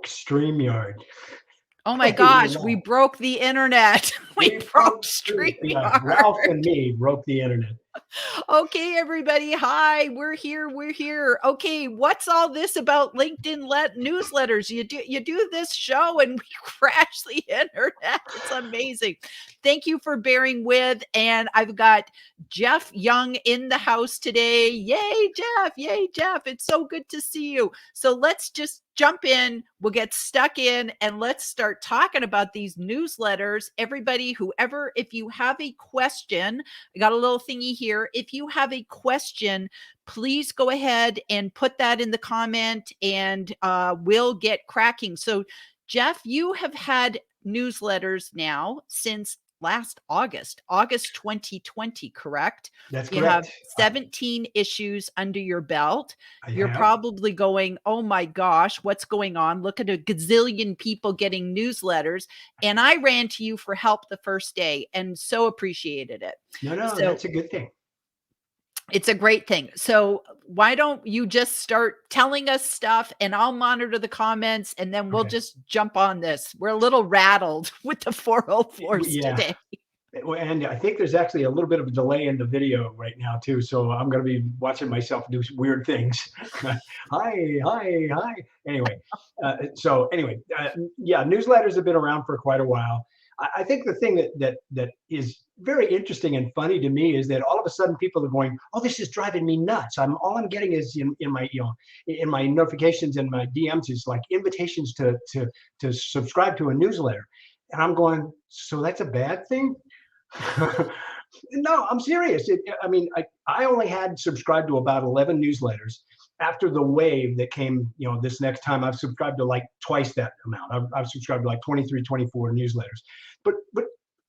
StreamYard. Oh my Hey, look at gosh, we that. broke the internet. We We broke broke through. Yeah, Ralph StreamYard. and me broke the internet. Okay, everybody. Hi, we're here. We're here. Okay, what's all this about LinkedIn newsletters? You do this show and we crash the internet. It's amazing. Thank you for bearing with. And I've got Jeff Young in the house today. Yay, Jeff. Yay, Jeff. It's so good to see you. So let's just jump in. We'll get stuck in and let's start talking about these newsletters. Everybody, whoever, if you have a question, I got a little thingy here. If you have a question, please go ahead and put that in the comment and we'll get cracking. So, Jeff, you have had newsletters now since last August 2020, correct? That's You have correct. 17 issues under your belt. I You're have. probably going, oh my gosh, what's going on? Look at a gazillion people getting newsletters. And I ran to you for help the first day and so appreciated it. No, So that's a good thing. it's a great thing. So why don't you just start telling us stuff and I'll monitor the comments and then we'll Okay. just jump on this. We're a little rattled with the 404s Yeah. today. And I think there's actually a little bit of a delay in the video right now too. So I'm going to be watching myself do weird things. Hi. Anyway, yeah, newsletters have been around for quite a while. I think the thing that is very interesting and funny to me is that all of a sudden people are going, "Oh, this is driving me nuts." All I'm getting is in my in my notifications and my DMs is like invitations to subscribe to a newsletter, and I'm going, "So that's a bad thing?" No, I'm serious. I only had subscribed to about 11 newsletters. After the wave that came, this next time, I've subscribed to like twice that amount. I've subscribed to like 23, 24 newsletters. But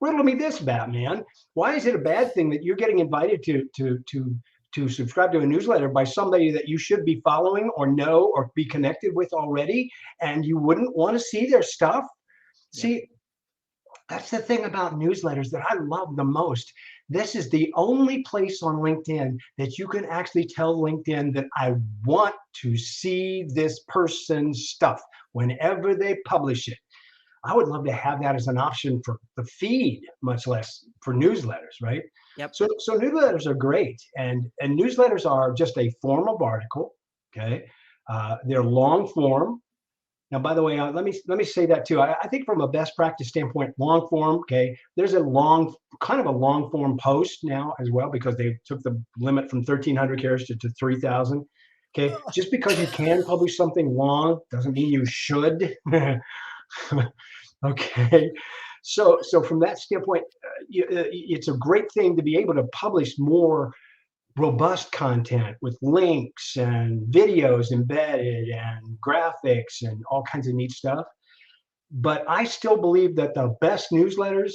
riddle me this, Batman. Why is it a bad thing that you're getting invited to subscribe to a newsletter by somebody that you should be following or know or be connected with already, and you wouldn't want to see their stuff? Yep. See, that's the thing about newsletters that I love the most. This is the only place on LinkedIn that you can actually tell LinkedIn that I want to see this person's stuff whenever they publish it. I would love to have that as an option for the feed, much less for newsletters, right? Yep. So newsletters are great, and newsletters are just a form of article. Okay, they're long form. Now, by the way, let me say that too. I think from a best practice standpoint, long form, okay, there's a kind of a long form post now as well, because they took the limit from 1,300 characters to 3,000. Okay, just because you can publish something long doesn't mean you should. Okay, so from that standpoint, it's a great thing to be able to publish more robust content with links and videos embedded and graphics and all kinds of neat stuff. But I still believe that the best newsletters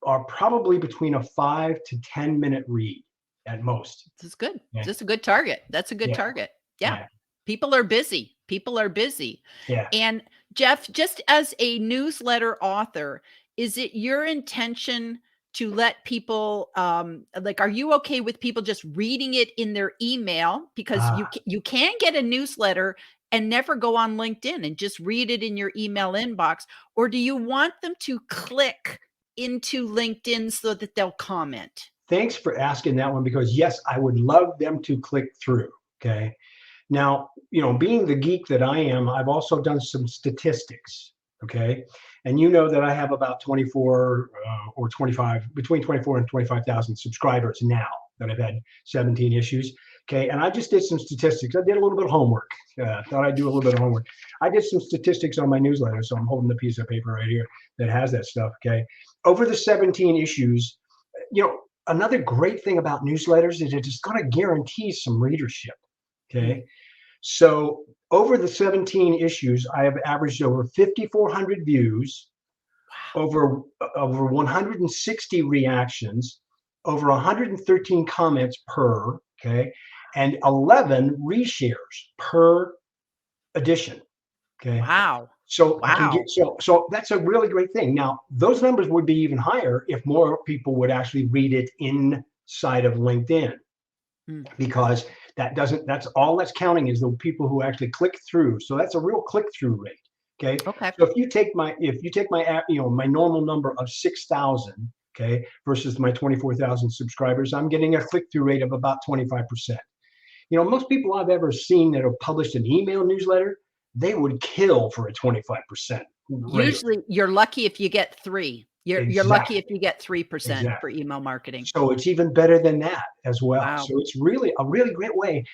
are probably between a 5 to 10 minute read at most. This is good. Yeah. This is a good target. That's a good Yeah. target. Yeah. Yeah. People are busy. People are busy. Yeah. And Jeff, just as a newsletter author, is it your intention to let people like, are you okay with people just reading it in their email? Because you can get a newsletter and never go on LinkedIn and just read it in your email inbox, or do you want them to click into LinkedIn so that they'll comment? Thanks for asking that one, because yes, I would love them to click through. Okay. Now, being the geek that I am, I've also done some statistics. Okay. And that I have about 24 or 25, between 24 and 25,000 subscribers now that I've had 17 issues. Okay. And I just did some statistics. I did a little bit of homework. Thought I'd do a little bit of homework. I did some statistics on my newsletter. So I'm holding the piece of paper right here that has that stuff. Okay. Over the 17 issues, another great thing about newsletters is it's going to guarantee some readership. Okay. So over the 17 issues, I have averaged over 5,400 views, over 160 reactions, over 113 comments per, okay, and 11 reshares per edition. Okay. Wow. So I can get so that's a really great thing. Now, those numbers would be even higher if more people would actually read it inside of LinkedIn, because that's all that's counting is the people who actually click through. So that's a real click-through rate. Okay. Okay. So if you take my my normal number of 6,000, okay, versus my 24,000 subscribers, I'm getting a click-through rate of about 25%. Most people I've ever seen that have published an email newsletter, they would kill for a 25% rate. Usually, you're lucky if you get 3. You're lucky Exactly. if you get 3% for Exactly. email marketing. So it's even better than that as well. Wow. So it's really a really great way.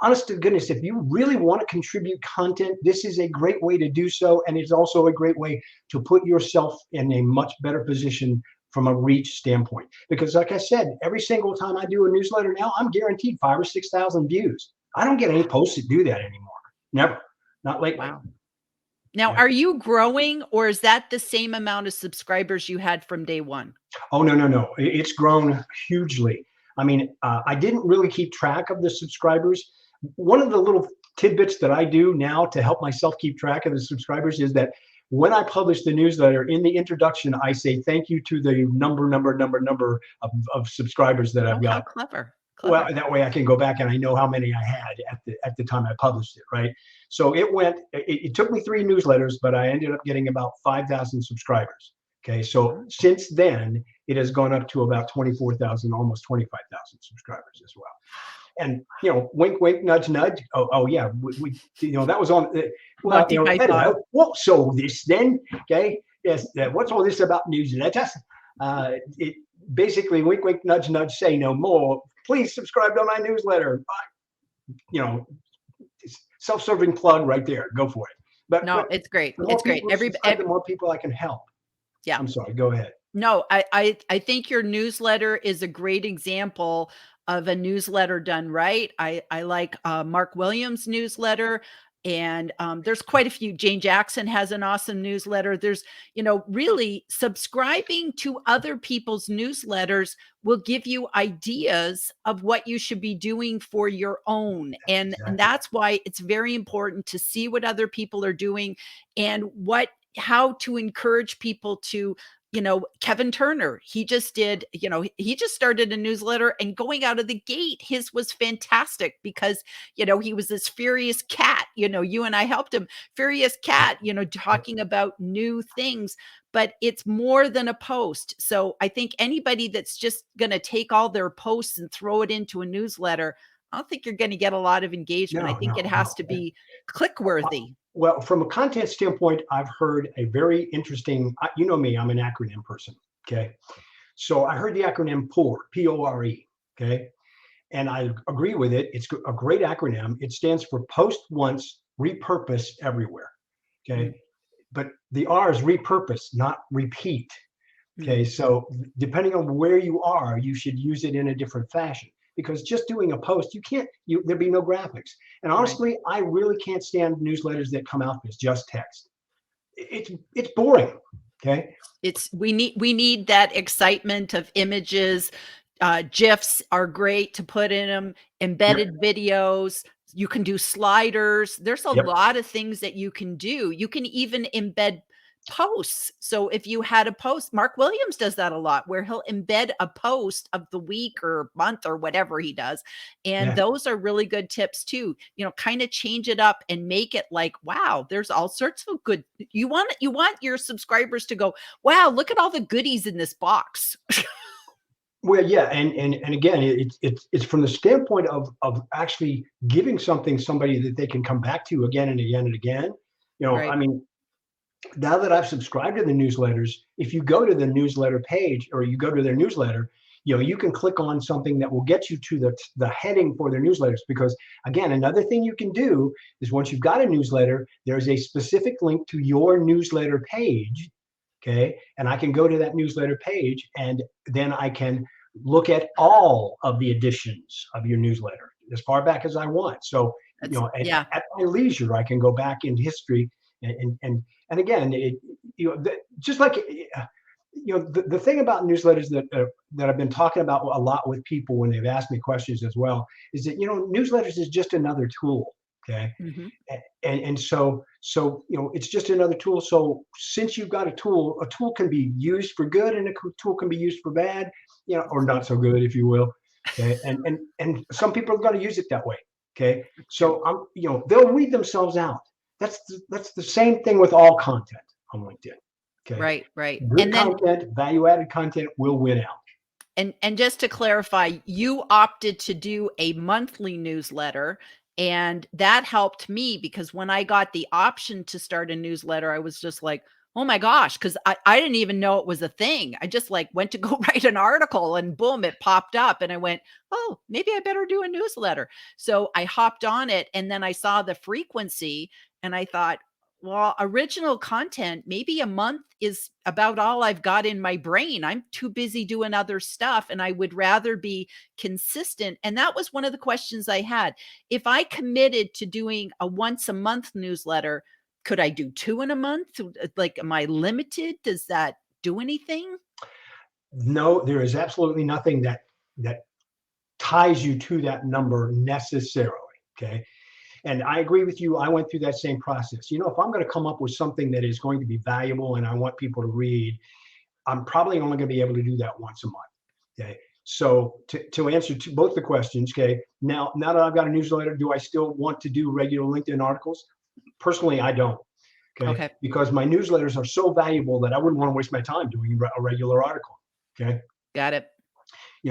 Honest to goodness, if you really want to contribute content, this is a great way to do so. And it's also a great way to put yourself in a much better position from a reach standpoint. Because like I said, every single time I do a newsletter now, I'm guaranteed 5 or 6,000 views. I don't get any posts that do that anymore. Never. Not lately. Wow. Now, Yeah. are you growing, or is that the same amount of subscribers you had from day one? Oh, no, no, no. It's grown hugely. I mean, I didn't really keep track of the subscribers. One of the little tidbits that I do now to help myself keep track of the subscribers is that when I publish the newsletter, in the introduction, I say thank you to the number of subscribers that I've Oh, how got. clever. Well, Clever. that way I can go back and I know how many I had at the time I published it, right? So it took me 3 newsletters, but I ended up getting about 5,000 subscribers. Okay, so Oh, since then it has gone up to about 24,000, almost 25,000 subscribers as well. And wink, wink, nudge, nudge. Oh yeah, that was on. Well, Monty Python. hello. What's all this then? Okay, yes. What's all this about newsletters? It basically wink, wink, nudge, nudge. Say no more. Please subscribe to my newsletter. You know, self-serving plug right there. Go for it. No, But it's great. the more It's great. people who subscribe, the more people I can help. Yeah. I'm sorry. Go ahead. No, I think your newsletter is a great example of a newsletter done right. I like Mark Williams' newsletter, and there's quite a few. Jane Jackson has an awesome newsletter. There's, really subscribing to other people's newsletters will give you ideas of what you should be doing for your own. And Exactly. that's why it's very important to see what other people are doing and how to encourage people to, Kevin Turner, he just did, he just started a newsletter, and going out of the gate, his was fantastic because, he was this furious cat, you and I helped him, furious cat, talking about new things, but it's more than a post. So I think anybody that's just going to take all their posts and throw it into a newsletter, I don't think you're going to get a lot of engagement. I No, think it no, has no. to be click worthy. Well, from a content standpoint, I've heard a very interesting, you know me, I'm an acronym person. Okay. So I heard the acronym PORE, P-O-R-E. Okay. And I agree with it. It's a great acronym. It stands for post once, repurpose everywhere. Okay. Mm, But the R is repurpose, not repeat. mm, Okay, so depending on where you are, you should use it in a different fashion because just doing a post, there'd be no graphics. And right. honestly, I really can't stand newsletters that come out as just text. It's boring. Okay. We need that excitement of images. GIFs are great to put in them, Yep. embedded videos. You can do sliders. There's a Yep. lot of things that you can do. You can even embed posts. So if you had a post, Mark Williams does that a lot, where he'll embed a post of the week or month or whatever he does. And Yeah. those are really good tips too. Kind of change it up and make it like, wow, there's all sorts of good. You want your subscribers to go, wow, look at all the goodies in this box. Well, yeah, and again, it's from the standpoint of actually giving somebody that they can come back to again and again and again. I Right. mean, now that I've subscribed to the newsletters, if you go to the newsletter page or you go to their newsletter, you can click on something that will get you to the heading for their newsletters. Because again, another thing you can do is once you've got a newsletter, there's a specific link to your newsletter page. Okay. And I can go to that newsletter page and then I can look at all of the editions of your newsletter as far back as I want. So, That's yeah. at my leisure, I can go back in history and again, just like the thing about newsletters that I've been talking about a lot with people when they've asked me questions as well is that newsletters is just another tool. Okay, Mhm. and so it's just another tool. So since you've got a tool can be used for good and a tool can be used for bad, or not so good, if you will. Okay, and some people are going to use it that way. Okay, That's true. so they'll weed themselves out. that's the same thing with all content on LinkedIn. Okay. Right, right. Good And then content, value-added content will win out. and just to clarify, you opted to do a monthly newsletter, and that helped me because when I got the option to start a newsletter, I was just like, oh my gosh, because I didn't even know it was a thing. I just like went to go write an article and boom, it popped up. And I went, oh, maybe I better do a newsletter. So I hopped on it and then I saw the frequency and I thought, well, original content, maybe a month is about all I've got in my brain. I'm too busy doing other stuff and I would rather be consistent. And that was one of the questions I had. If I committed to doing a once a month newsletter, could I do 2 in a month? Like, am I limited? Does that do anything? No, there is absolutely nothing that ties you to that number necessarily. Okay. And I agree with you. I went through that same process. If I'm going to come up with something that is going to be valuable and I want people to read, I'm probably only going to be able to do that once a month. Okay. So to answer to both the questions, okay, now that I've got a newsletter, do I still want to do regular LinkedIn articles? Personally, I don't. Okay. Because my newsletters are so valuable that I wouldn't want to waste my time doing a regular article. Okay. Got it.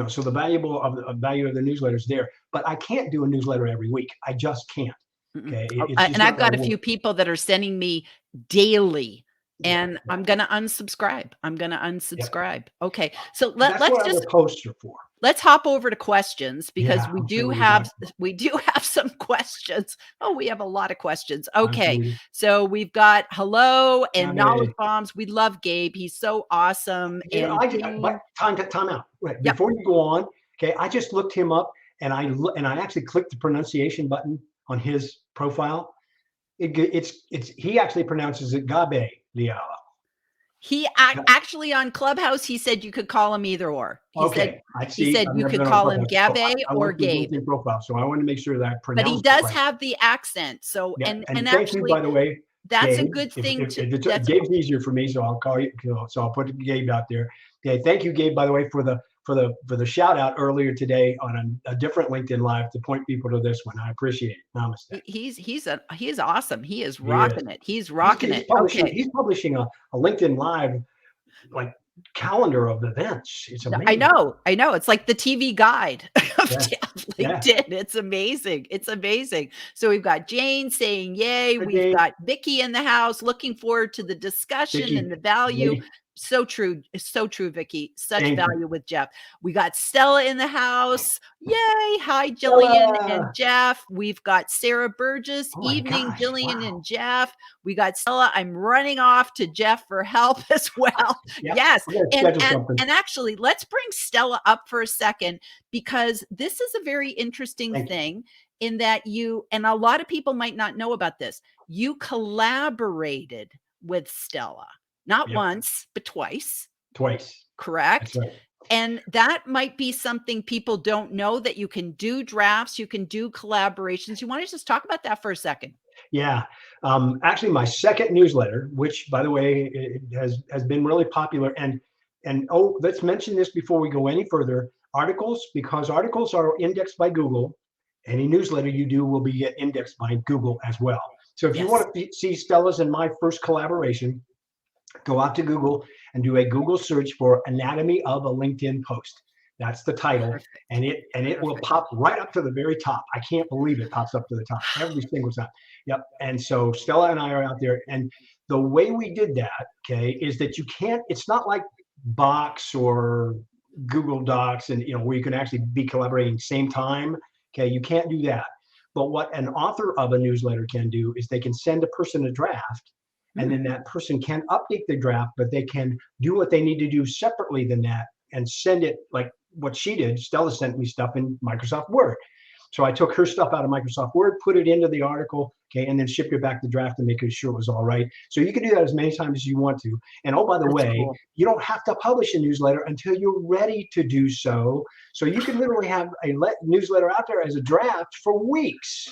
So the value of the newsletter is there, but I can't do a newsletter every week. I just can't. Okay. And I've got a few people that are sending me daily and I'm going to unsubscribe. Yep. Okay. So that's let's what just the posts are for. Let's hop over to questions because Yeah, we do have some questions. Oh, we have a lot of questions. Okay. Absolutely. So we've got hello and knowledge bombs. We love Gabe. He's so awesome. And but time out. Right. Yep. Before you go on, okay, I just looked him up and I actually clicked the pronunciation button on his profile. He actually pronounces it Gabe Liala. He actually on Clubhouse, he said you could call him either or. He said you could call him Gabe or Gabe. Profile, so I wanted to make sure that I pronounced it. But he does have the accent. So and thank actually, you, by the way. That's Gabe, a good thing. Gabe's easier for me, so I'll call you. So I'll put Gabe out there. Okay, thank you, Gabe, by the way, for the shout out earlier today on a different LinkedIn Live to point people to this one. I appreciate it. Namaste. He's awesome. He is rocking it. He's rocking it. He's publishing a LinkedIn Live like calendar of events. It's amazing. I know. It's like the TV guide of LinkedIn. It's amazing. So we've got Jane saying yay. We've got Vicky in the house looking forward to the discussion and the value. So true. It's so true, Vicky. Such value with Jeff. We got Stella in the house. Yay. Hi, Jillian and Jeff. We've got Sarah Burgess. Evening, Jillian and Jeff. We got Stella. I'm running off to Jeff for help as well. Yes. And actually, let's bring Stella up for a second because this is a very interesting thing in that and a lot of people might not know about this. You collaborated with Stella. Not once, but twice. Correct? That's right. And that might be something people don't know, that you can do drafts, you can do collaborations. You want to just talk about that for a second? Yeah. Actually, my second newsletter, which, by the way, it has been really popular. And let's mention this before we go any further. Articles, because articles are indexed by Google. Any newsletter you do will be indexed by Google as well. So if you want to see Stella's and my first collaboration, go out to Google and do a Google search for Anatomy of a LinkedIn Post. That's the title. Perfect. And it will pop right up to the very top. I can't believe it pops up to the top every single time. Yep. And so Stella and I are out there. And the way we did that, okay, is that it's not like Box or Google Docs and where you can actually be collaborating same time. Okay, you can't do that. But what an author of a newsletter can do is they can send a person a draft. And then that person can update the draft, but they can do what they need to do separately than that and send it like what she did. Stella sent me stuff in Microsoft Word. So I took her stuff out of Microsoft Word, put it into the article, okay, and then ship you back the draft and make sure it was all right. So you can do that as many times as you want to. And by the way, you don't have to publish a newsletter until you're ready to do so. So you can literally have a newsletter out there as a draft for weeks.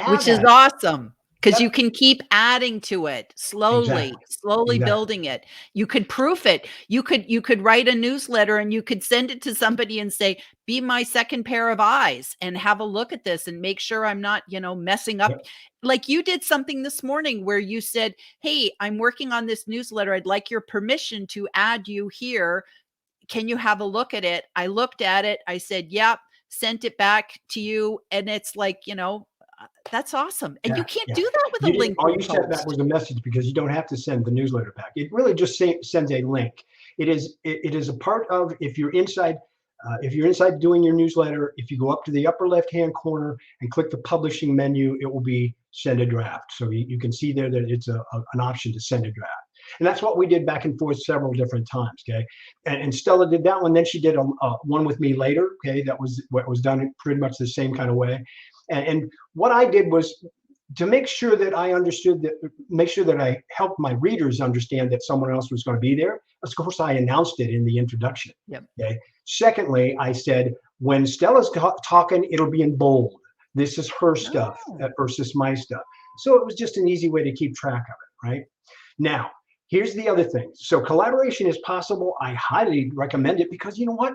Which is awesome. because you Yep. can keep adding to it slowly, Exactly. slowly Exactly. building it. You could proof it. You could write a newsletter and you could send it to somebody and say, "Be my second pair of eyes and have a look at this and make sure I'm not, messing up." Yep. Like you did something this morning where you said, "Hey, I'm working on this newsletter. I'd like your permission to add you here. Can you have a look at it?" I looked at it. I said, "Yep," sent it back to you. And it's like, that's awesome. And you Yeah, can't yeah. do that with a You didn't. All you LinkedIn sent back post. was a message because you don't have to send the newsletter back. It really just sends a link. It is a part of if you're inside. If you're inside doing your newsletter, if you go up to the upper left-hand corner and click the publishing menu, it will be send a draft. So you can see there that it's an option to send a draft. And that's what we did back and forth several different times. Okay. And Stella did that one. Then she did a one with me later. Okay. That was what was done pretty much the same kind of way. And what I did was to make sure that I understood that, make sure that I helped my readers understand that someone else was going to be there. Of course, I announced it in the introduction. Yep. Okay. Secondly, I said, when Stella's talking, it'll be in bold. This is her stuff Oh, versus my stuff. So it was just an easy way to keep track of it, right? Now, here's the other thing. So collaboration is possible. I highly recommend it because you know what?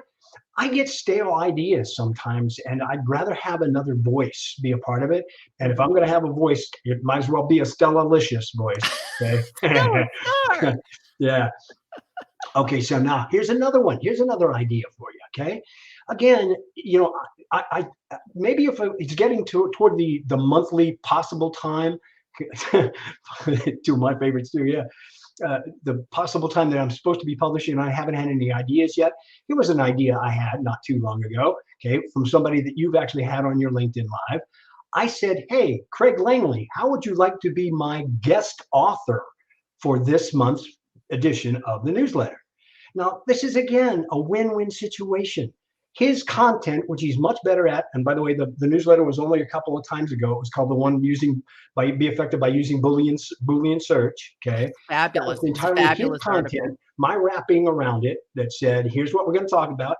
I get stale ideas sometimes, and I'd rather have another voice be a part of it. And if I'm mhm. going to have a voice, it might as well be a Stella-licious voice. Okay. Stellar star. Yeah. Okay. So now here's another one. Here's another idea for you. Okay. Again, maybe if it's getting toward the monthly possible time, two of my favorites too. Yeah, the possible time that I'm supposed to be publishing, and I haven't had any ideas yet. It was an idea I had not too long ago, okay, from somebody that you've actually had on your LinkedIn Live. I said, hey, Craig Langley, how would you like to be my guest author for this month's edition of the newsletter? Now, this is again a win-win situation. His content, which he's much better at, and by the way, the newsletter was only a couple of times ago. It was called the one using by be effective by using Boolean search. Okay, that was Fabulous. It's a entirely his fabulous article. content. My wrapping around it that said, "Here's what we're going to talk about."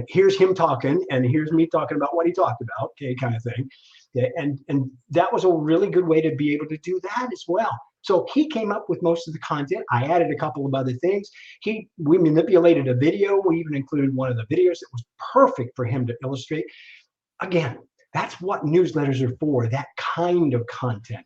Here's him talking, and here's me talking about what he talked about. Okay, kind of thing. Okay, and that was a really good way to be able to do that as well. So he came up with most of the content. I added a couple of other things. We manipulated a video. We even included one of the videos that was perfect for him to illustrate. Again, that's what newsletters are for, that kind of content.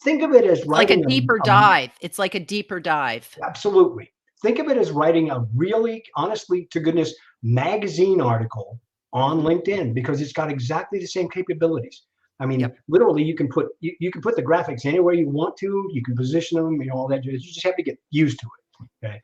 Think of it as It's like a writing deeper a dive. It's like a deeper dive. absolutely. Think of it as writing a really, honestly, to goodness, magazine article on Mhm. LinkedIn because it's got exactly the same capabilities. I mean, Yep. literally, you can put the graphics anywhere you want to. You can position them, all that. You just have to get used to it. Okay,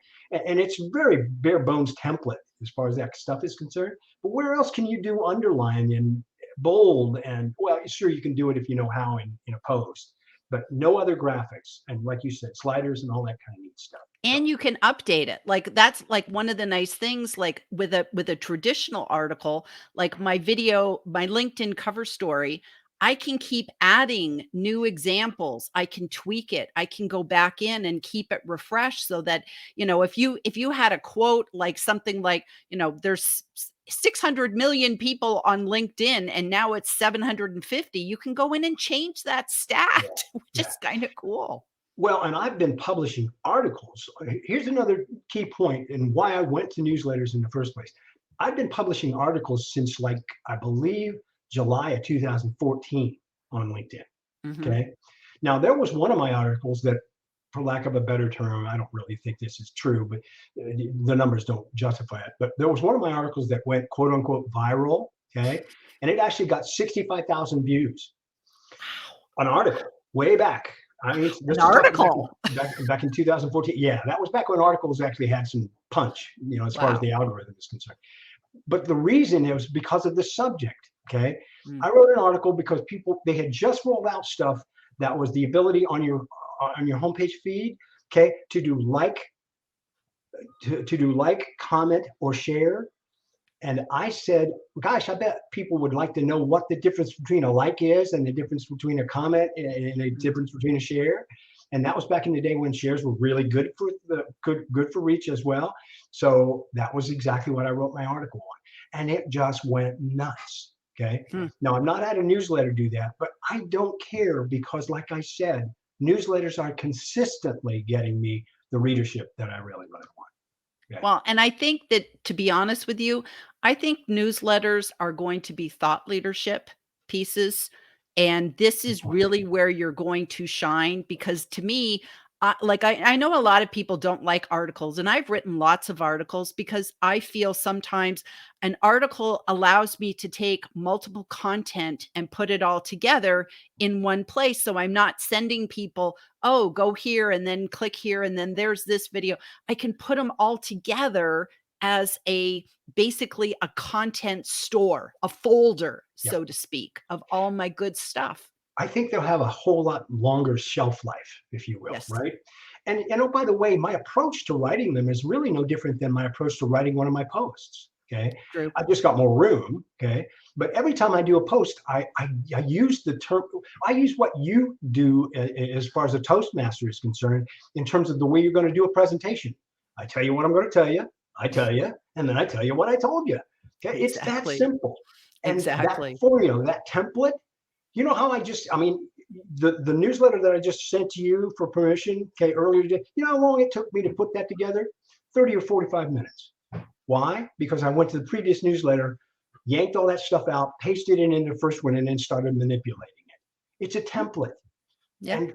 and it's very bare bones template as far as that stuff is concerned. But where else can you do underline and bold and well, sure you can do it if you know how in a post, but no other graphics and like you said, sliders and all that kind of neat stuff. So And you can update it. Like that's like one of the nice things like with a traditional article, like my LinkedIn cover story, I can keep adding new examples. I can tweak it. I can go back in and keep it refreshed so that, if you had a quote like something like, there's 600 million people on LinkedIn and now it's 750, you can go in and change that yeah, stat, which yeah. is kind of cool. Well, and I've been publishing articles. Here's another key point and why I went to newsletters in the first place. I've been publishing articles since like I believe July of 2014 on LinkedIn. Mhm. Okay. Now there was one of my articles that, for lack of a better term, I don't really think this is true, but the numbers don't justify it. But there was one of my articles that went quote unquote viral. Okay. And it actually got 65,000 views. An article way back. I mean, An this is talking article. back in 2014. Yeah, that was back when articles actually had some punch, as far as Wow. the algorithm is concerned. But the reason it was because of the subject. Okay, Mm. I wrote an article because people they had just rolled out stuff that was the ability on your homepage feed. Okay, to do like, comment, or share. And I said, gosh, I bet people would like to know what the difference between a like is and the difference between a comment and a Mhm. difference between a share. And that was back in the day when shares were really good for good for reach as well. So that was exactly what I wrote my article on. And it just went nuts. Okay. Hmm. Now, I'm not at a newsletter do that, but I don't care because, like I said, newsletters are consistently getting me the readership that I really, really want. Okay. Well, and I think that, to be honest with you, I think newsletters are going to be thought leadership pieces. And this Good is point. really where you're going to shine because to me, I know a lot of people don't like articles, and I've written lots of articles because I feel sometimes an article allows me to take multiple content and put it all together in one place. So I'm not sending people, oh, go here and then click here and then there's this video. I can put them all together as basically a content store, a folder, Yeah. so to speak, of all my good stuff. I think they'll have a whole lot longer shelf life, if you will, Yes, right? And oh, by the way, my approach to writing them is really no different than my approach to writing one of my posts. Okay. true. I've just got more room. Okay. But every time I do a post, I use the term, I use what you do as far as a Toastmaster is concerned, in terms of the way you're going to do a presentation. I tell you what I'm going to tell you, I tell you, and then I tell you what I told you. Okay. It's that Exactly. simple. And that Exactly. formula, that template, you know how I mean, the newsletter that I just sent to you for permission, okay, earlier today, you know how long it took me to put that together? 30 or 45 minutes. Why? Because I went to the previous newsletter, yanked all that stuff out, pasted it in the first one, and then started manipulating it. It's a template. Yeah. And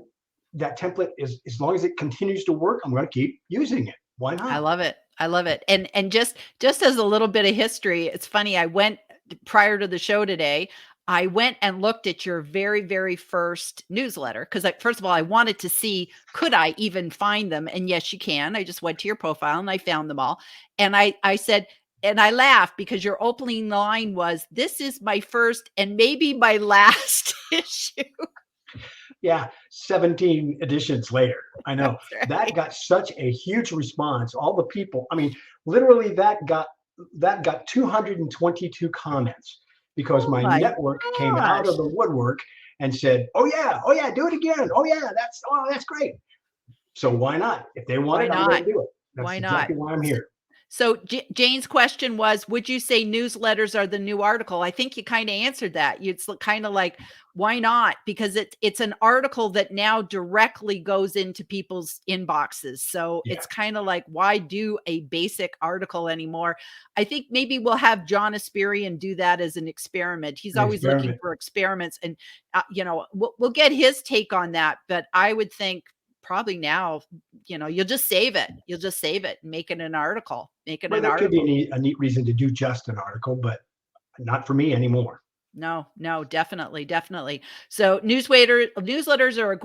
that template is, as long as it continues to work, I'm going to keep using it. Why I not? love it. I love it. And just as a little bit of history, it's funny, I went prior to the show today, I went and looked at your very, very first newsletter because first of all, I wanted to see, could I even find them? And yes, you can. I just went to your profile and I found them all. And I said, and I laughed because your opening line was, "This is my first and maybe my last issue." Yeah, 17 editions later. I know That's that right. got such a huge response. All the people, I mean, literally that got 222 comments because Oh my my network came out of gosh. the woodwork and said, oh yeah, do it again. That's great. So why not? If they want Why it, I'm going not? to do it. That's Why not? exactly why I'm here. So Jane's question was, would you say newsletters are the new article? I think you kind of answered that. It's kind of like, why not? Because it's an article that now directly goes into people's inboxes. So Yeah, it's kind of like, why do a basic article anymore? I think maybe we'll have John Asperian do that as an experiment. He's an always looking experiment. for experiments, and we'll get his take on that. But I would think probably now, you'll just save it. You'll just save it and make it an article. Make it Well, an that could be article. a neat reason to do just an article, but not for me anymore. No, no, definitely, definitely. So newsletters are a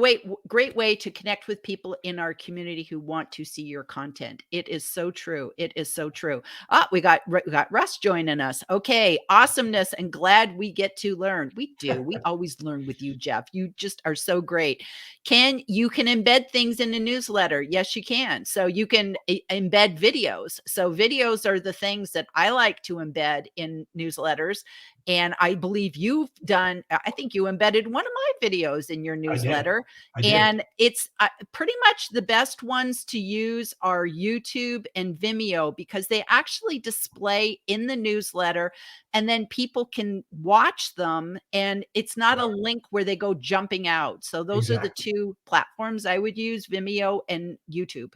great way to connect with people in our community who want to see your content. It is so true. It is so true. Ah, we got Russ joining us. Okay, awesomeness, and glad we get to learn. We do. We always learn with you, Jeff. You just are so great. You can embed things in a newsletter? Yes, you can. So you can embed videos. So videos are the things that I like to embed in newsletters. And I believe I think you embedded one of my videos in your I did. newsletter. I did. And it's pretty much the best ones to use are YouTube and Vimeo because they actually display in the newsletter and then people can watch them. And it's not a Right. link where they go jumping out. So those are the Exactly. two platforms I would use, Vimeo and YouTube.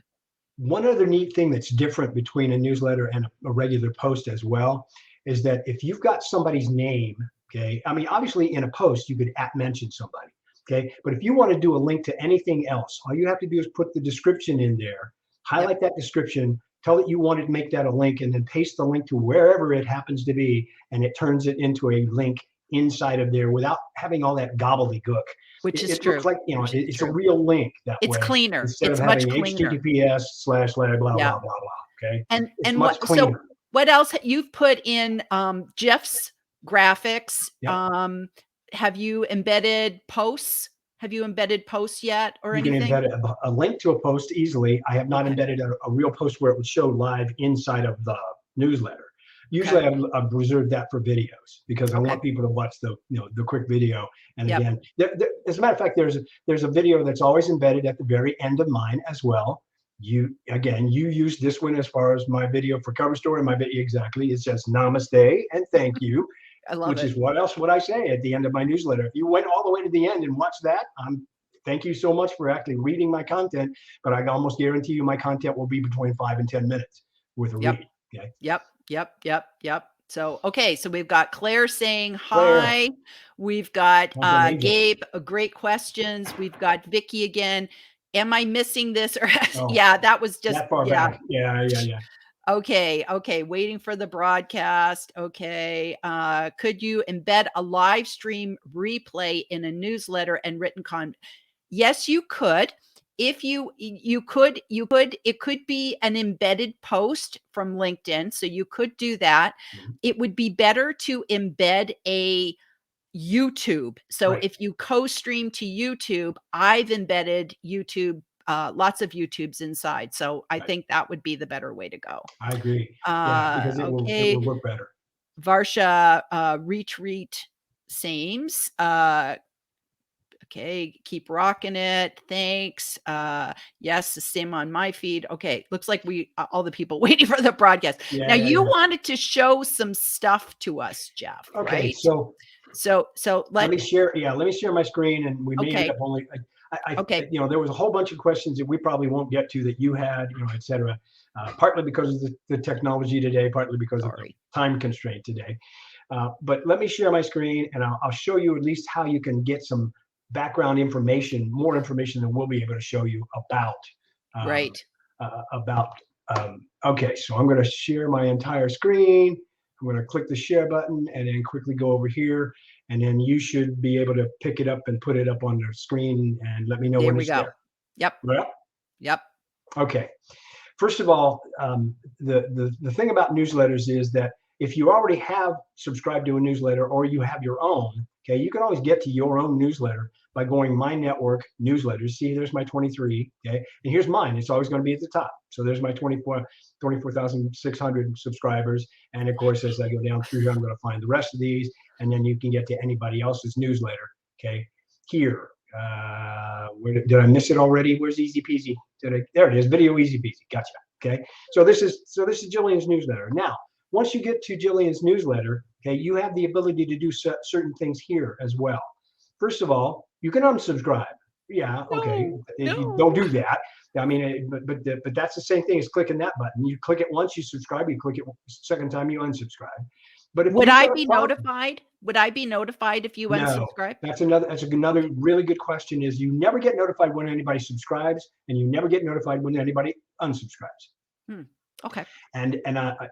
One other neat thing that's different between a newsletter and a regular post as well is that if you've got somebody's name, okay, I mean, obviously in a post, you could at mention somebody, okay, but if you want to do a link to anything else, all you have to do is put the description in there, Yep. highlight that description, tell it you wanted to make that a link, and then paste the link to wherever it happens to be, and it turns it into a link inside of there without having all that gobbledygook. Which It, is it looks true. like, Which is it's a true. real link that It's way cleaner. instead of It's much having cleaner. https// blah blah Yeah. blah blah. Okay, And it's and much so cleaner. what else you've put in, Jeff's graphics? Yep. Have you embedded posts? Have you embedded posts yet or You can anything? embed a link to a post easily. I have not Okay. embedded a real post where it would show live inside of the newsletter. Okay. Usually, I've reserved that for videos because I Okay. want people to watch the quick video. And Yep. again, as a matter of fact, there's a video that's always embedded at the very end of mine as well. You use this one as far as my video for cover story. My video exactly. It says namaste and thank you. I love which it. is what else would I say at the end of my newsletter? If you went all the way to the end and watched that, thank you so much for actually reading my content, but I almost guarantee you my content will be between 5 and 10 minutes with a Yep. read. Okay. Yep. So, okay. So we've got Claire saying Claire, hi. We've got that's amazing. Gabe, great questions. We've got Vicky again. Am I missing this? Or Oh, yeah, that was just, that far yeah. back. Yeah. Okay. Waiting for the broadcast. Okay. Could you embed a live stream replay in a newsletter and written content? Yes, you could. If you could, it could be an embedded post from LinkedIn. So you could do that. Mhm. It would be better to embed a YouTube. So Right. if you co-stream to YouTube, I've embedded YouTube, lots of YouTubes inside. So I Right. think that would be the better way to go. I agree. Yeah, because it Okay. will work better. Varsha, retreat sames. Okay, keep rocking it. Thanks. Yes, the same on my feed. Okay, looks like we all the people waiting for the broadcast. Now you wanted to show some stuff to us, Jeff, Okay, right? so let me share. Yeah, let me share my screen, and we may end up only. Okay. There was a whole bunch of questions that we probably won't get to that you had, et cetera. Partly because of the technology today, partly because of the time constraint today. But let me share my screen, and I'll show you at least how you can get some background information, more information than we'll be able to show you about. Right. Okay, so I'm going to share my entire screen. I'm going to click the share button and then quickly go over here. And then you should be able to pick it up and put it up on the screen and let me know when it's there. Yep. Yep. Okay. First of all, the thing about newsletters is that if you already have subscribed to a newsletter or you have your own, okay, you can always get to your own newsletter by going My Network Newsletters. See, there's my 23, okay? And here's mine. It's always going to be at the top. So there's my 24,600 subscribers. And of course, as I go down through here, I'm going to find the rest of these. And then you can get to anybody else's newsletter, okay? Here. Did I miss it already? Where's Easy Peasy? There it is, Video Easy Peasy. Gotcha. Okay. So this is Jillian's newsletter. Now, once you get to Jillian's newsletter, okay, you have the ability to do certain things here as well. First of all, you can unsubscribe. Yeah. Okay. You don't do that. I mean, but that's the same thing as clicking that button. You click it once, you subscribe. You click it second time, you unsubscribe. But if would I be notified? Would I be notified if you unsubscribe? That's another really good question. Is you never get notified when anybody subscribes, and you never get notified when anybody unsubscribes. Okay. And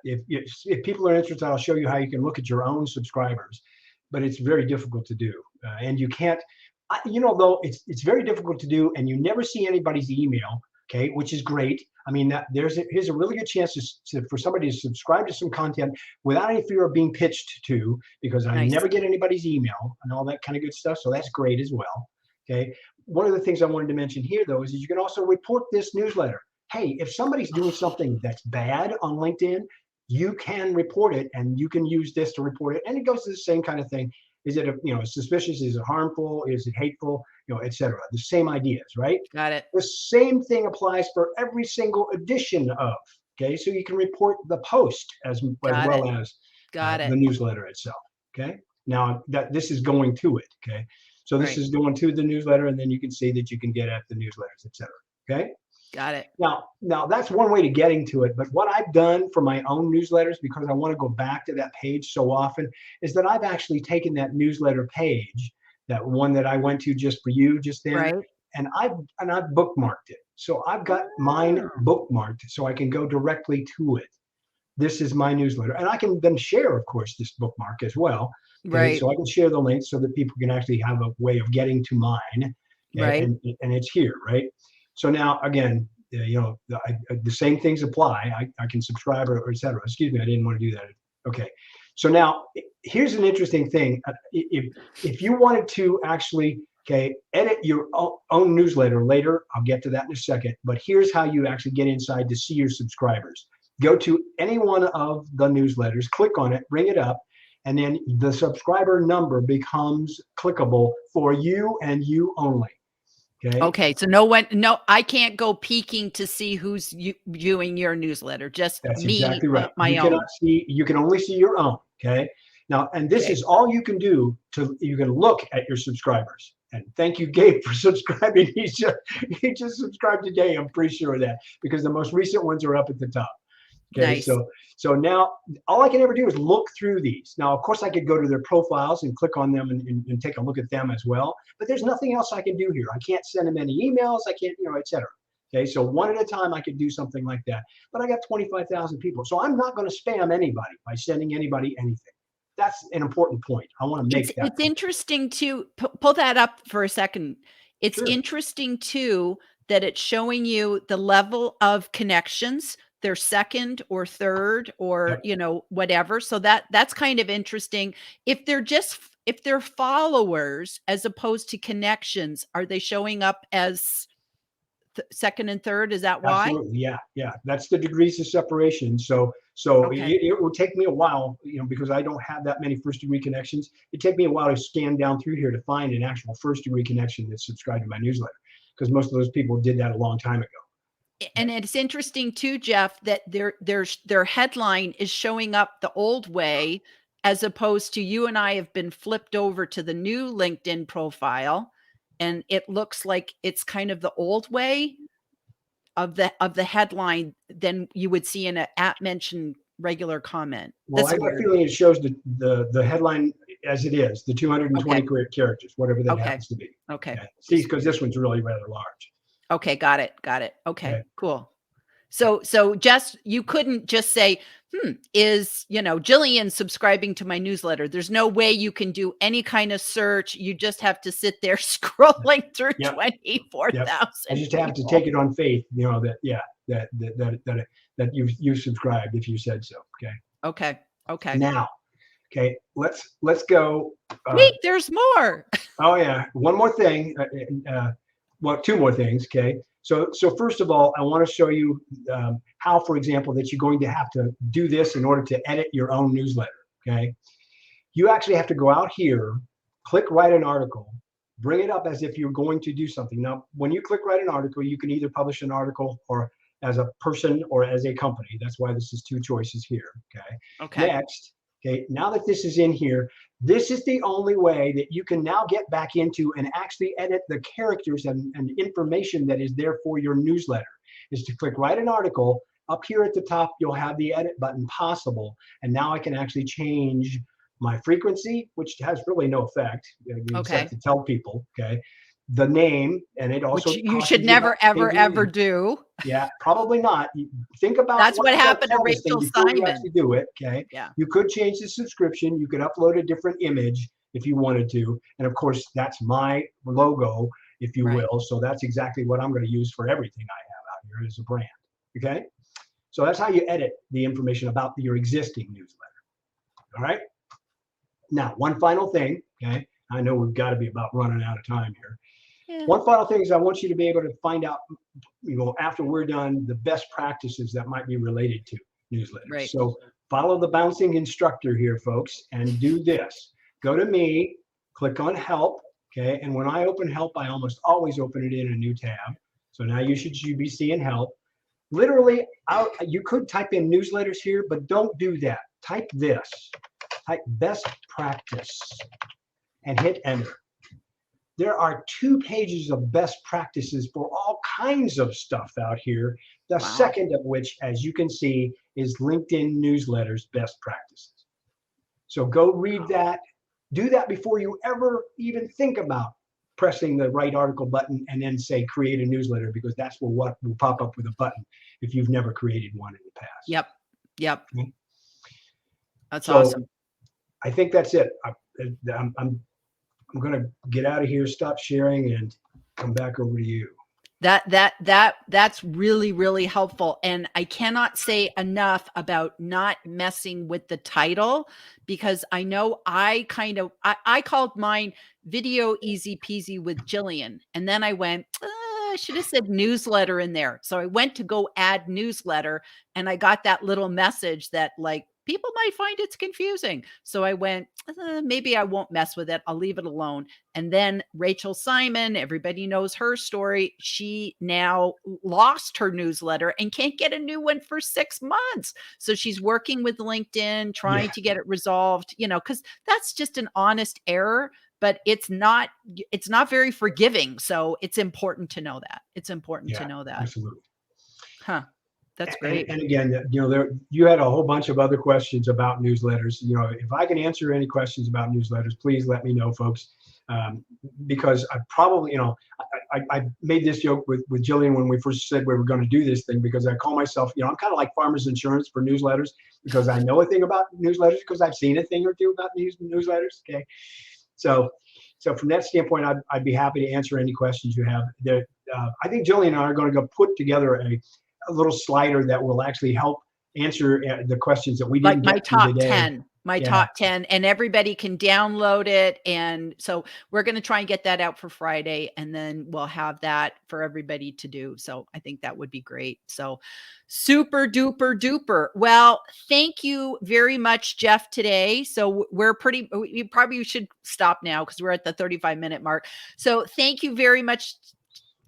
if people are interested, I'll show you how you can look at your own subscribers, but it's very difficult to do, and you can't. Though it's very difficult to do, and you never see anybody's email. Okay, which is great. I mean, here's a really good chance for somebody to subscribe to some content without any fear of being pitched to, because I never get anybody's email and all that kind of good stuff. So that's great as well. Okay. One of the things I wanted to mention here, though, is you can also report this newsletter. Hey, if somebody's doing something that's bad on LinkedIn, you can report it, and you can use this to report it. And it goes to the same kind of thing. Is it suspicious? Is it harmful? Is it hateful? Et cetera. The same ideas, right? Got it. The same thing applies for every single edition of. Okay, so you can report the post as well as the newsletter itself. Okay, now this is going to it. Okay, so this is going to the newsletter, and then you can see that you can get at the newsletters, etc. Okay. Got it. Now that's one way to getting to it. But what I've done for my own newsletters, because I want to go back to that page so often, is that I've actually taken that newsletter page, that one that I went to just for you just then, and I've bookmarked it. So I've got mine bookmarked so I can go directly to it. This is my newsletter, and I can then share, of course, this bookmark as well. Okay? So I can share the link so that people can actually have a way of getting to mine. Okay? And it's here, right? So now, again, the same things apply. I can subscribe or et cetera. Excuse me, I didn't want to do that. Okay. So now, here's an interesting thing. If you wanted to actually, edit your own newsletter later, I'll get to that in a second. But here's how you actually get inside to see your subscribers. Go to any one of the newsletters, click on it, bring it up, and then the subscriber number becomes clickable for you and you only. Okay. So I can't go peeking to see who's viewing your newsletter. Just that's me, exactly right. My own. You can only see your own. Okay. Now, and this Okay. is all you can do you can look at your subscribers. And thank you, Gabe, for subscribing. He just subscribed today. I'm pretty sure of that because the most recent ones are up at the top. Okay, Nice. so now all I can ever do is look through these. Now, of course, I could go to their profiles and click on them and take a look at them as well. But there's nothing else I can do here. I can't send them any emails. I can't, etc. Okay, so one at a time, I could do something like that. But I got 25,000 people, so I'm not going to spam anybody by sending anybody anything. That's an important point. I want to make that. It's interesting to pull that up for a second. It's interesting too that it's showing you the level of connections, their second or third or whatever. So that's kind of interesting. If they're followers as opposed to connections, are they showing up as second and third? Is that why? Absolutely. Yeah. That's the degrees of separation. So Okay. it will take me a while, because I don't have that many first degree connections. It take me a while to scan down through here to find an actual first degree connection that's subscribed to my newsletter, because most of those people did that a long time ago. And it's interesting too, Jeff, that their headline is showing up the old way, as opposed to you and I have been flipped over to the new LinkedIn profile, and it looks like it's kind of the old way of the headline than you would see in an @mention regular comment. Well, That's I got a weird. feeling it shows the headline as it is, the 220 characters, whatever that happens to be. Okay. See, because this one's really rather large. Okay, got it. Okay, cool. So just, you couldn't just say, is, Jillian subscribing to my newsletter? There's no way you can do any kind of search. You just have to sit there scrolling through 24,000. I just have to take it on faith, that you've subscribed if you said so. Okay. Now, let's go. Wait, there's more. Oh yeah, one more thing. Well, two more things. Okay. So first of all, I want to show you how, for example, that you're going to have to do this in order to edit your own newsletter. Okay. You actually have to go out here, click write an article, bring it up as if you're going to do something. Now, when you click write an article, you can either publish an article or as a person or as a company. That's why this is two choices here. Okay. Next, now that this is in here, this is the only way that you can now get back into and actually edit the characters and information that is there for your newsletter, is to click write an article. Up here at the top, you'll have the edit button possible. And now I can actually change my frequency, which has really no effect, except to tell people, the name, and it also, which you should never, ever do. Yeah, probably not. Think about that's what happened to Rachel Simon. You actually do it. Yeah. You could change the subscription. You could upload a different image if you wanted to, and of course, that's my logo, if you will. So that's exactly what I'm going to use for everything I have out here as a brand. Okay. So that's how you edit the information about your existing newsletter. All right. Now, one final thing. Okay. I know we've got to be about running out of time here. Yeah. One final thing is I want you to be able to find out, after we're done, the best practices that might be related to newsletters. Right. So follow the bouncing instructor here, folks, and do this. Go to me, click on help. Okay. And when I open help, I almost always open it in a new tab. So now you should be seeing help. Literally, you could type in newsletters here, but don't do that. Type this. Type best practice and hit enter. There are 2 pages of best practices for all kinds of stuff out here. The second of which, as you can see, is LinkedIn newsletters best practices. So go read that. Do that before you ever even think about pressing the right article button and then say create a newsletter, because that's what will pop up with a button if you've never created one in the past. Yep. Okay. That's awesome. I think that's it. I'm going to get out of here, stop sharing, and come back over to you. That's really, really helpful. And I cannot say enough about not messing with the title, because I know I called mine Video Easy Peasy with Jillian. And then I went, I should have said newsletter in there. So I went to go add newsletter, and I got that little message that, like, people might find it's confusing. So I went, maybe I won't mess with it. I'll leave it alone. And then Rachel Simon, everybody knows her story. She now lost her newsletter and can't get a new one for 6 months. So she's working with LinkedIn, trying to get it resolved, because that's just an honest error, but it's not very forgiving. So it's important to know that. It's important to know that. Absolutely. Huh. That's great. And again, you had a whole bunch of other questions about newsletters. If I can answer any questions about newsletters, please let me know, folks. Because I probably, I made this joke with Jillian when we first said we were going to do this thing, because I call myself, I'm kind of like Farmers Insurance for newsletters, because I know a thing about newsletters, because I've seen a thing or two about newsletters. Okay. So from that standpoint, I'd be happy to answer any questions you have. I think Jillian and I are going to go put together a little slider that will actually help answer the questions that we didn't get to today. My top 10, and everybody can download it. And so we're going to try and get that out for Friday, and then we'll have that for everybody to do. So I think that would be great. So super duper duper. Well, thank you very much, Jeff, today. So we probably should stop now because we're at the 35-minute mark. So thank you very much,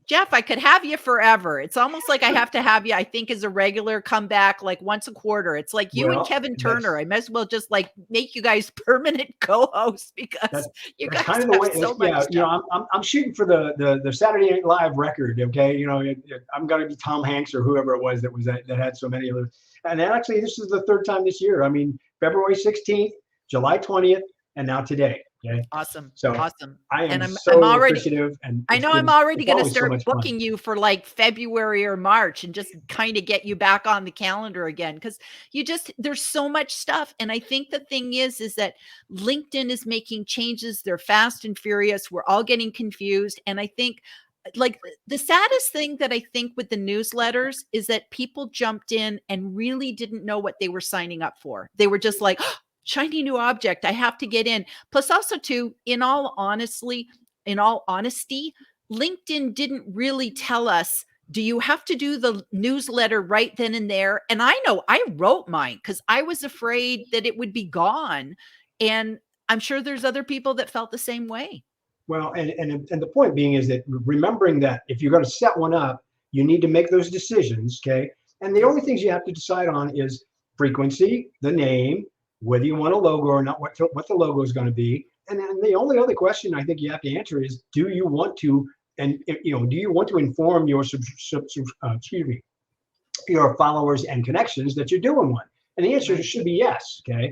Jeff. I could have you forever. It's almost like I have to have you, I think, as a regular comeback, like once a quarter. It's like you and Kevin Turner. I might as well just like make you guys permanent co-hosts, because you guys kind of have so much stuff. I'm shooting for the Saturday Night Live record. Okay, I'm going to be Tom Hanks or whoever it was that had so many of those. And actually, this is the third time this year. I mean, February 16th, July 20th, and now today. Okay. Awesome. So awesome. I'm already appreciative, and I know I'm already going to start booking you for like February or March, and just kind of get you back on the calendar again, because there's so much stuff. And I think the thing is that LinkedIn is making changes. They're fast and furious. We're all getting confused. And I think, like, the saddest thing that I think with the newsletters is that people jumped in and really didn't know what they were signing up for. They were just like, shiny new object, I have to get in. Plus also too, in all honesty, LinkedIn didn't really tell us, do you have to do the newsletter right then and there? And I know I wrote mine because I was afraid that it would be gone. And I'm sure there's other people that felt the same way. Well, and the point being is that remembering that if you're going to set one up, you need to make those decisions. Okay. And the only things you have to decide on is frequency, the name, whether you want a logo or not, what the logo is going to be. And then the only other question I think you have to answer is, do you want to inform your your followers and connections that you're doing one? And the answer should be yes. Okay.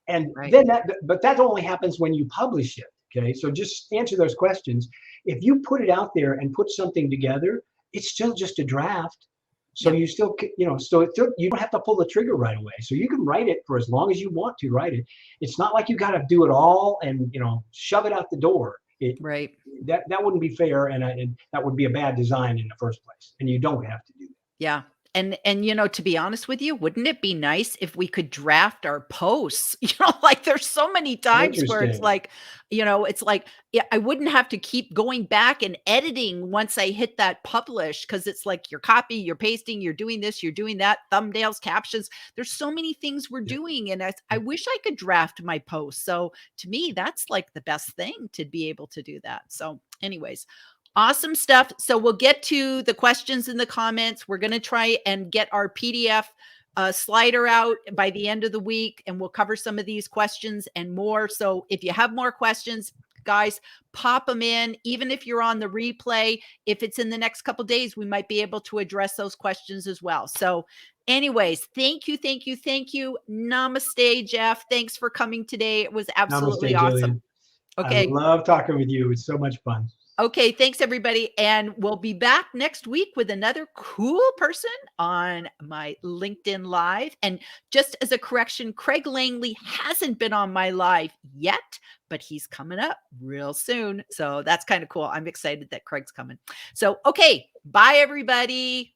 And then that only happens when you publish it. Okay. So just answer those questions. If you put it out there and put something together, it's still just a draft. So you still, you don't have to pull the trigger right away. So you can write it for as long as you want to write it. It's not like you got to do it all and, shove it out the door. That wouldn't be fair. And that would be a bad design in the first place. And you don't have to do that. Yeah. And to be honest with you, wouldn't it be nice if we could draft our posts? Like there's so many times where it's like, I wouldn't have to keep going back and editing once I hit that publish, because it's like you're copying, you're pasting, you're doing this, you're doing that, thumbnails, captions. There's so many things we're doing. And I wish I could draft my posts. So to me, that's like the best thing, to be able to do that. So anyways, awesome stuff. So we'll get to the questions in the comments. We're going to try and get our PDF slider out by the end of the week, and we'll cover some of these questions and more. So if you have more questions, guys, pop them in. Even if you're on the replay, if it's in the next couple of days, we might be able to address those questions as well. So anyways, thank you. Namaste, Jeff. Thanks for coming today. It was absolutely awesome. Jillian. Okay. I love talking with you. It's so much fun. Okay, thanks everybody. And we'll be back next week with another cool person on my LinkedIn Live. And just as a correction, Craig Langley hasn't been on my live yet, but he's coming up real soon. So that's kind of cool. I'm excited that Craig's coming. So, okay, bye everybody.